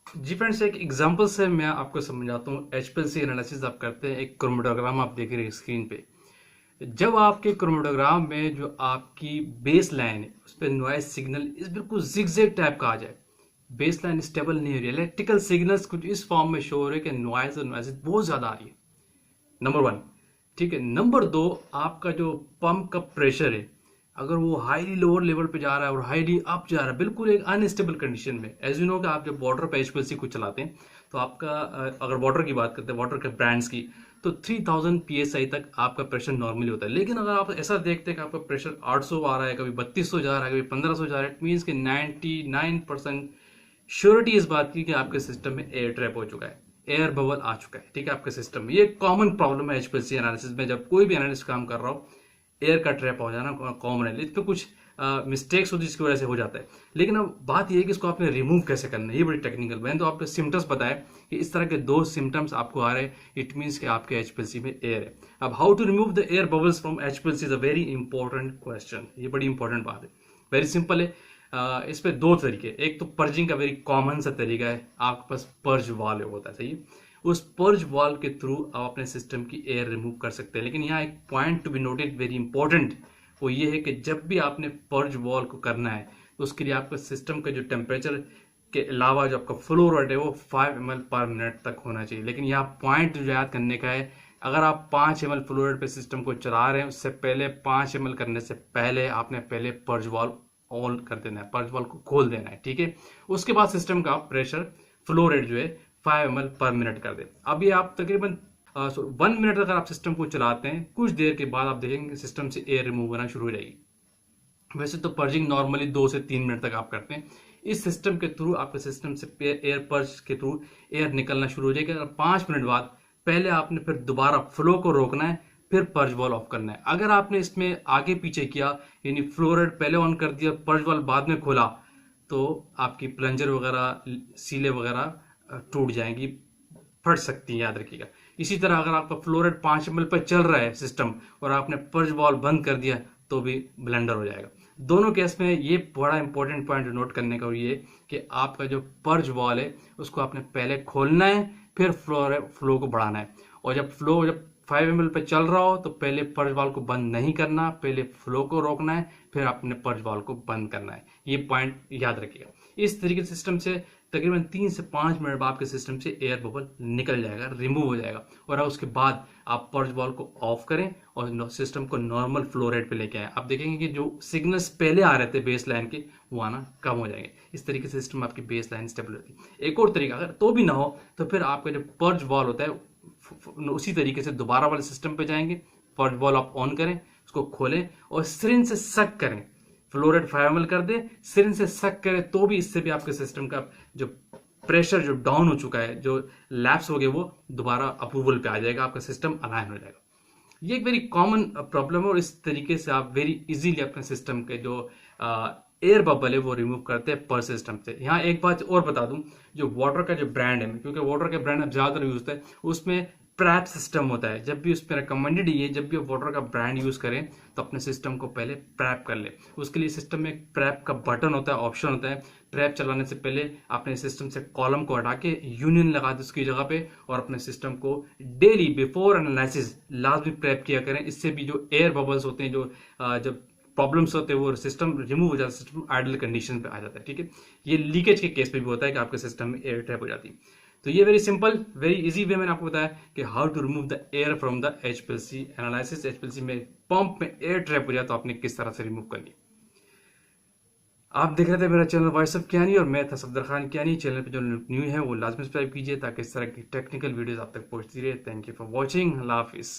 जी friends, एक example से मैं आपको समझाता हूँ। एचपीएलसी एनालिसिस आप करते हैं, एक क्रोमेटोग्राम आप देख रहे हैं स्क्रीन पे। जब आपके क्रोमेटोग्राम में जो आपकी बेस लाइन है उस पर नॉइज सिग्नल इस बिल्कुल जिगजैग टाइप का आ जाए, बेस लाइन स्टेबल नहीं हो रही है, इलेक्ट्रिकल सिग्नल्स कुछ इस फॉर्म में शो हो रहे हैं कि नॉइज और नॉइज बहुत ज्यादा आ रही है। Number one. ठीक है। नंबर दो, आपका जो पंप का प्रेशर है, अगर वो हाईली लोअर लेवल पे जा रहा है और हाईली अप जा रहा है, बिल्कुल एक अनस्टेबल कंडीशन में। एज यू नो कि आप जब वाटर पे एचपीएलसी को चलाते हैं तो आपका अगर वाटर की बात करते हैं, वाटर के ब्रांड्स की, तो 3000 psi तक आपका प्रेशर नॉर्मली होता है। लेकिन अगर आप ऐसा देखते हैं कि आपका प्रेशर 800 आ रहा है, कभी 3200 जा रहा है, कभी 1500 जा रहा है, इट मीन्स कि 99% श्योरिटी इस बात की कि आपके सिस्टम में एयर ट्रैप हो चुका है, एयर बबल आ चुका है। ठीक है, आपके सिस्टम में ये कॉमन प्रॉब्लम है एचपीएलसी एनालिसिस में। जब कोई भी एनालिस्ट काम कर रहा हो, एयर का ट्रैप हो जाना कॉमन है। इसमें कुछ मिस्टेक्स होती है जिसकी वजह से हो जाता है। लेकिन अब बात यह है कि इसको आपने रिमूव कैसे करना है, ये बड़ी टेक्निकल। मैंने तो आपको सिम्टम्स बताया कि इस तरह के दो सिम्टम्स आपको आ रहे हैं, इट मीन्स कि आपके एचपीएलसी में एयर है। अब how to remove the air bubbles from HPLC is a very important question. ये बड़ी इंपॉर्टेंट बात है, वेरी सिंपल है। इस पे दो तरीके, एक तो पर्जिंग का वेरी कॉमन सा तरीका है, आपके पास पर्ज वाल होता है, सही है। उस पर्ज वाल के थ्रू आप अपने सिस्टम की एयर रिमूव कर सकते हैं। लेकिन यहाँ एक point to be noted, very important, वो ये है कि जब भी आपने पर्ज वॉल को करना है तो उसके लिए आपका सिस्टम का जो टेम्परेचर के अलावा जो आपका फ्लो रेट है वो 5 ml पर मिनट तक होना चाहिए। लेकिन यहाँ पॉइंट जो याद करने का है, अगर आप 5 ml फ्लो रेट पे सिस्टम को चला रहे हैं, उससे पहले 5 ml करने से पहले आपने पहले पर्ज वॉल ऑन कर देना है, पर्ज वॉल को खोल देना है। ठीक है। उसके बाद सिस्टम का प्रेशर फ्लो रेट जो है 5 ml पर मिनट कर दे। अब ये आप तकरीबन 1 मिनट अगर आप सिस्टम को चलाते हैं, कुछ देर के बाद आप देखेंगे सिस्टम से एयर रिमूव होना शुरू हो जाएगी। वैसे तो पर्जिंग नॉर्मली 2 से 3 मिनट तक आप करते हैं। इस सिस्टम के थ्रू आपके सिस्टम से एयर पर्ज के थ्रू एयर निकलना शुरू हो जाएगा। अगर 5 मिनट बाद पहले आपने फिर दोबारा फ्लो को रोकना है, फिर पर्ज वॉल ऑफ करना है। अगर आपने इसमें आगे पीछे किया, यानी फ्लो रेट पहले ऑन कर दिया, पर्ज वॉल बाद में खोला, तो आपकी प्लंजर वगैरह, सीले वगैरह टूट जाएंगी, फट सकती है, याद रखिएगा। इसी तरह अगर आपका फ्लो रेट 5 ml पर चल रहा है सिस्टम और आपने पर्ज वॉल बंद कर दिया तो भी ब्लेंडर हो जाएगा। दोनों केस में ये बड़ा इंपॉर्टेंट पॉइंट नोट करने का ये कि आपका जो पर्ज वॉल है उसको आपने पहले खोलना है, फिर फ्लो को बढ़ाना है। और जब 5 ml पे चल रहा हो तो पहले पर्ज वॉल को बंद नहीं करना, पहले फ्लो को रोकना है, फिर अपने पर्ज वॉल को बंद करना है। ये पॉइंट याद रखिएगा। इस तरीके से सिस्टम से तकरीबन 3 से 5 मिनट बाद आपके सिस्टम से एयर बबल निकल जाएगा, रिमूव हो जाएगा। और उसके बाद आप पर्ज वॉल को ऑफ करें और सिस्टम को नॉर्मल फ्लो रेट पे लेके आए, आप देखेंगे कि जो सिग्नल्स पहले आ रहे थे बेस लाइन के, वो आना कम हो जाएंगे। इस तरीके से सिस्टम आपकी बेस लाइन स्टेबल रहती है। एक और तरीका, अगर तो भी ना हो तो फिर आपका जो पर्ज वॉल होता है उसी तरीके से दोबारा वाले सिस्टम पे जाएंगे, पर्ज वॉल आप ऑन करें, उसको खोलें और सिरिंज से सक करें, फ्लो रेट 5 ml कर दे, सिरिंज से सक करें, तो भी इससे भी आपके सिस्टम का जो प्रेशर जो डाउन हो चुका है, जो लैप्स हो गए, वो दोबारा अप्रूवल पे आ जाएगा, आपका सिस्टम अलाइन हो जाएगा। ये एक वेरी कॉमन प्रॉब्लम है और इस तरीके से आप वेरी इजीली अपने सिस्टम के जो एयर बबल है वो रिमूव करते हैं पर सिस्टम से। यहाँ एक बात और बता दूं, जो वाटर का जो ब्रांड है, क्योंकि वाटर के ब्रांड अब ज्यादातर यूज होता है, उसमें प्रैप सिस्टम होता है। जब भी उस पर रिकमेंडेड ही है, जब भी आप वाटर का ब्रांड यूज करें तो अपने सिस्टम को पहले प्रैप कर ले। उसके लिए सिस्टम में एक प्रैप का बटन होता है, ऑप्शन होता है। प्रैप चलाने से पहले अपने सिस्टम से कॉलम को हटा के यूनियन लगा दे उसकी जगह पे, और अपने सिस्टम को डेली बिफोर एनालिसिस लाजमी प्रैप किया करें। इससे भी जो एयर बबल्स होते हैं, जो जब प्रॉब्लम्स होते हैं, वो सिस्टम रिमूव हो जाता है, सिस्टम आइडल कंडीशन पे आ जाता है। ठीक है। ये लीकेज के केस में भी होता है कि आपके सिस्टम में एयर ट्रैप हो जाती है। तो ये very simple, very easy way मैंने आपको बताया कि how to remove the air from the HPLC analysis. HPLC में पंप में एयर ट्रैप हो जाए तो आपने किस तरह से रिमूव करनी। आप देख रहे थे मेरा चैनल वॉइस ऑफ कियानी और मैं था सफदर खान कियानी। चैनल पे जो न्यू है वो लाजमी सब्सक्राइब कीजिए ताकि इस तरह की टेक्निकल वीडियोस आप तक पहुंचती रहे। Thank you for watching. अल्लाह हाफिज़।